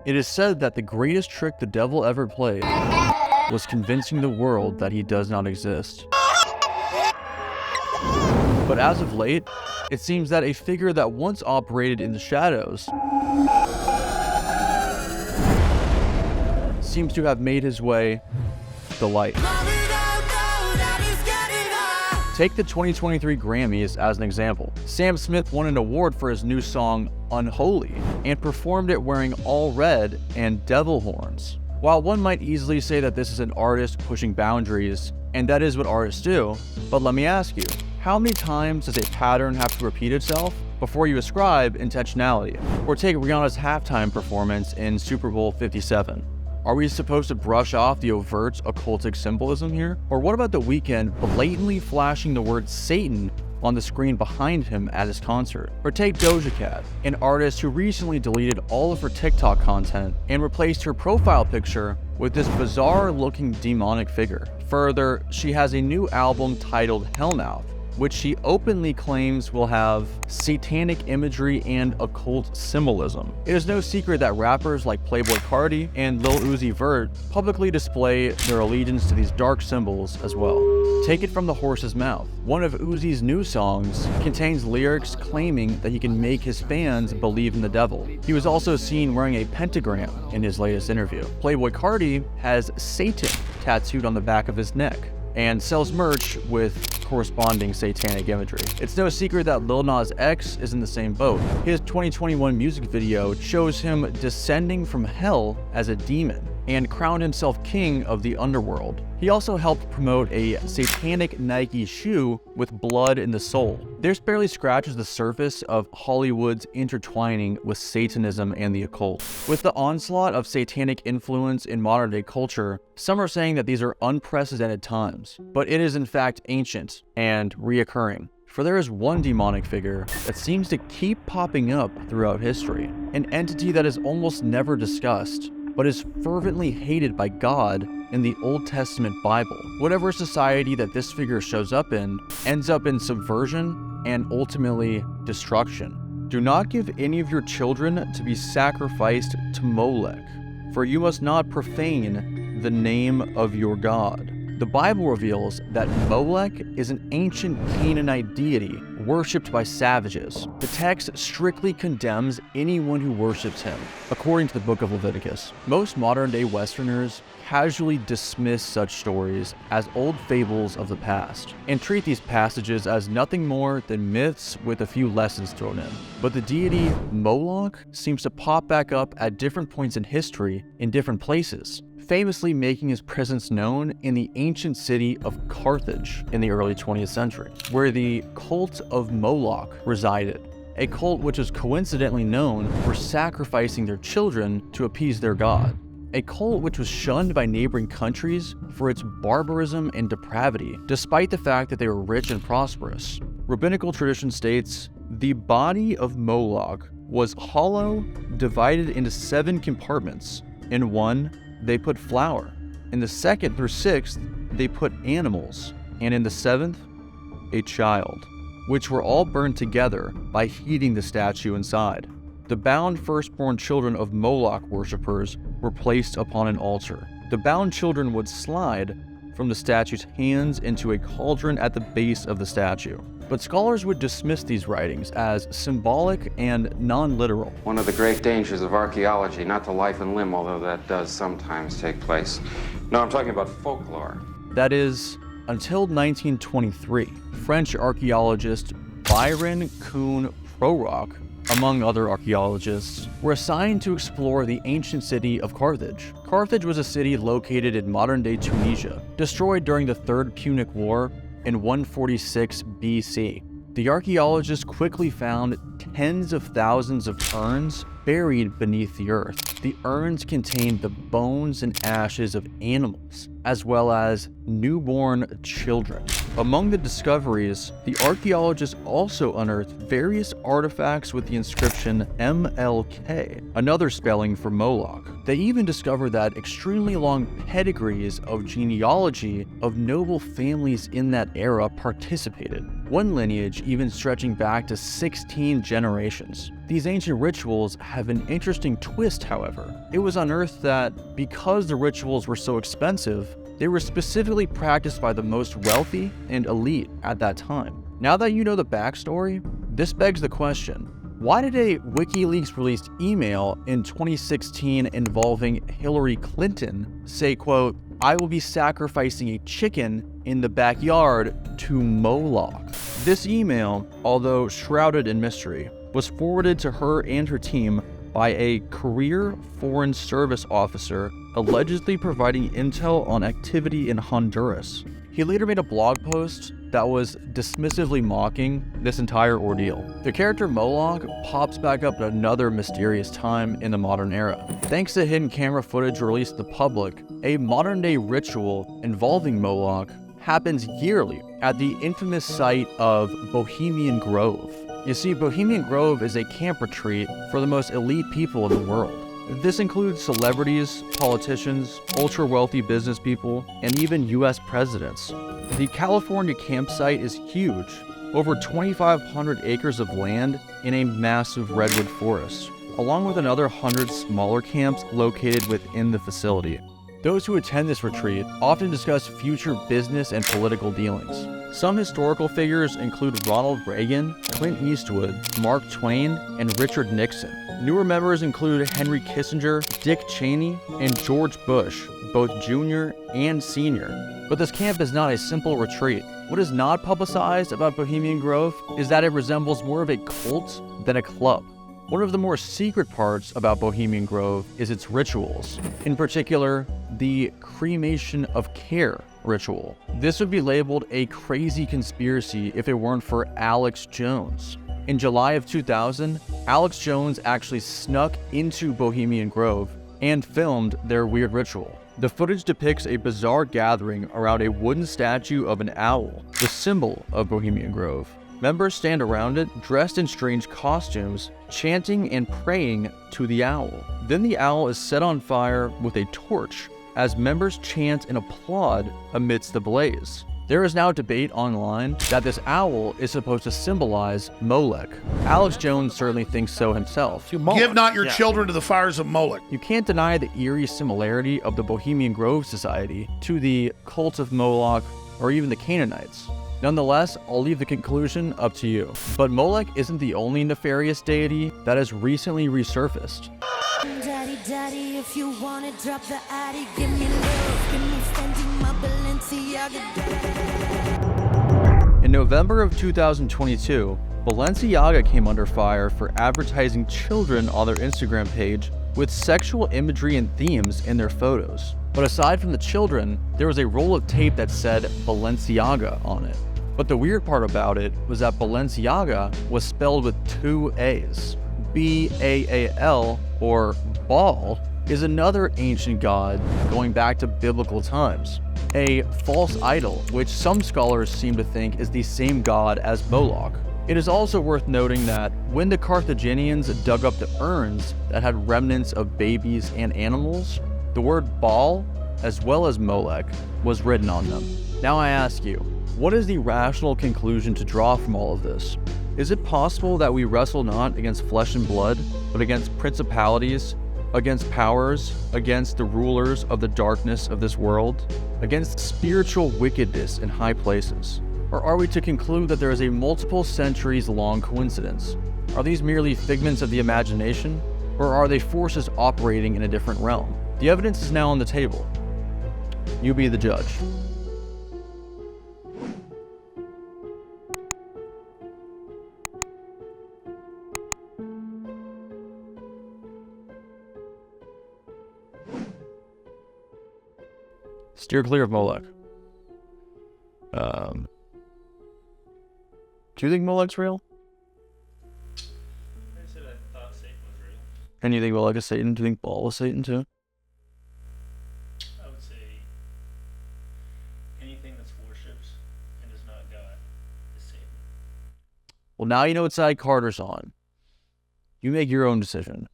It is said that the greatest trick the devil ever played was convincing the world that he does not exist. But as of late, it seems that a figure that once operated in the shadows seems to have made his way to the light. Take the 2023 Grammys as an example. Sam Smith won an award for his new song, Unholy, and performed it wearing all red and devil horns. While one might easily say that this is an artist pushing boundaries, and that is what artists do, but let me ask you, how many times does a pattern have to repeat itself before you ascribe intentionality? Or take Rihanna's halftime performance in Super Bowl 57. Are we supposed to brush off the overt occultic symbolism here? Or what about The Weeknd blatantly flashing the word Satan on the screen behind him at his concert? Or take Doja Cat, an artist who recently deleted all of her TikTok content and replaced her profile picture with this bizarre-looking demonic figure. Further, she has a new album titled Hellmouth, which she openly claims will have satanic imagery and occult symbolism. It is no secret that rappers like Playboi Carti and Lil Uzi Vert publicly display their allegiance to these dark symbols as well. Take it from the horse's mouth. One of Uzi's new songs contains lyrics claiming that he can make his fans believe in the devil. He was also seen wearing a pentagram in his latest interview. Playboi Carti has Satan tattooed on the back of his neck and sells merch with corresponding satanic imagery. It's no secret that Lil Nas X is in the same boat. His 2021 music video shows him descending from hell as a demon and crowned himself king of the underworld. He also helped promote a satanic Nike shoe with blood in the sole. This barely scratches the surface of Hollywood's intertwining with Satanism and the occult. With the onslaught of satanic influence in modern day culture, some are saying that these are unprecedented times, but it is in fact ancient and reoccurring. For there is one demonic figure that seems to keep popping up throughout history, an entity that is almost never discussed, but is fervently hated by God in the Old Testament Bible. Whatever society that this figure shows up in ends up in subversion and ultimately destruction. Do not give any of your children to be sacrificed to Molech, for you must not profane the name of your God. The Bible reveals that Molech is an ancient Canaanite deity worshipped by savages. The text strictly condemns anyone who worships him, according to the book of Leviticus. Most modern-day Westerners casually dismiss such stories as old fables of the past, and treat these passages as nothing more than myths with a few lessons thrown in. But the deity Moloch seems to pop back up at different points in history in different places, famously making his presence known in the ancient city of Carthage in the early 20th century, where the cult of Moloch resided, a cult which is coincidentally known for sacrificing their children to appease their god, a cult which was shunned by neighboring countries for its barbarism and depravity, despite the fact that they were rich and prosperous. Rabbinical tradition states, the body of Moloch was hollow, divided into 7 compartments. In one, they put flour. In the 2nd through 6th, they put animals. And in the 7th, a child, which were all burned together by heating the statue inside. The bound firstborn children of Moloch worshippers were placed upon an altar. The bound children would slide from the statue's hands into a cauldron at the base of the statue. But scholars would dismiss these writings as symbolic and non-literal. One of the great dangers of archaeology, not to life and limb, although that does sometimes take place. No, I'm talking about folklore. That is, until 1923, French archaeologist Byron Kuhn-Prorock, among other archaeologists, were assigned to explore the ancient city of Carthage. Carthage was a city located in modern-day Tunisia, destroyed during the Third Punic War in 146 BC. The archaeologists quickly found tens of thousands of urns buried beneath the earth. The urns contained the bones and ashes of animals, as well as newborn children. Among the discoveries, the archaeologists also unearthed various artifacts with the inscription MLK, another spelling for Moloch. They even discovered that extremely long pedigrees of genealogy of noble families in that era participated, one lineage even stretching back to 16 generations. These ancient rituals have an interesting twist, however. It was unearthed that because the rituals were so expensive, they were specifically practiced by the most wealthy and elite at that time. Now that you know the backstory, this begs the question, why did a WikiLeaks released email in 2016 involving Hillary Clinton say, quote, "I will be sacrificing a chicken in the backyard to Moloch"? This email, although shrouded in mystery, was forwarded to her and her team by a career Foreign Service officer allegedly providing intel on activity in Honduras. He later made a blog post that was dismissively mocking this entire ordeal. The character Moloch pops back up at another mysterious time in the modern era. Thanks to hidden camera footage released to the public, a modern-day ritual involving Moloch happens yearly at the infamous site of Bohemian Grove. You see, Bohemian Grove is a camp retreat for the most elite people in the world. This includes celebrities, politicians, ultra-wealthy business people, and even US presidents. The California campsite is huge, over 2,500 acres of land in a massive redwood forest, along with another 100 smaller camps located within the facility. Those who attend this retreat often discuss future business and political dealings. Some historical figures include Ronald Reagan, Clint Eastwood, Mark Twain, and Richard Nixon. Newer members include Henry Kissinger, Dick Cheney, and George Bush, both junior and senior. But this camp is not a simple retreat. What is not publicized about Bohemian Grove is that it resembles more of a cult than a club. One of the more secret parts about Bohemian Grove is its rituals, in particular, the cremation of care ritual. This would be labeled a crazy conspiracy if it weren't for Alex Jones. In July of 2000, Alex Jones actually snuck into Bohemian Grove and filmed their weird ritual. The footage depicts a bizarre gathering around a wooden statue of an owl, the symbol of Bohemian Grove. Members stand around it, dressed in strange costumes, chanting and praying to the owl. Then the owl is set on fire with a torch as members chant and applaud amidst the blaze. There is now debate online that this owl is supposed to symbolize Molech. Alex Jones certainly thinks so himself. Give not your children to the fires of Molech. You can't deny the eerie similarity of the Bohemian Grove Society to the cult of Moloch or even the Canaanites. Nonetheless, I'll leave the conclusion up to you. But Molech isn't the only nefarious deity that has recently resurfaced. Daddy, daddy, if you wanna drop the addy, give me love, give me Fendi, my Balenciaga. In November of 2022, Balenciaga came under fire for advertising children on their Instagram page with sexual imagery and themes in their photos. But aside from the children, there was a roll of tape that said Balenciaga on it. But the weird part about it was that Balenciaga was spelled with two A's. B-A-A-L, or Baal, is another ancient god going back to biblical times. A false idol, which some scholars seem to think is the same god as Moloch. It is also worth noting that when the Carthaginians dug up the urns that had remnants of babies and animals, the word Baal, as well as Molech, was written on them. Now I ask you, what is the rational conclusion to draw from all of this? Is it possible that we wrestle not against flesh and blood, but against principalities, against powers, against the rulers of the darkness of this world, against spiritual wickedness in high places? Or are we to conclude that there is a multiple centuries long coincidence? Are these merely figments of the imagination, or are they forces operating in a different realm? The evidence is now on the table. You be the judge. Steer clear of Molech. Do you think Molech's real? I said I thought Satan was real. And you think Molech is Satan? Do you think Baal was Satan too? I would say anything that's worshipped and is not God, is Satan. Well, now you know what side Carter's on. You make your own decision.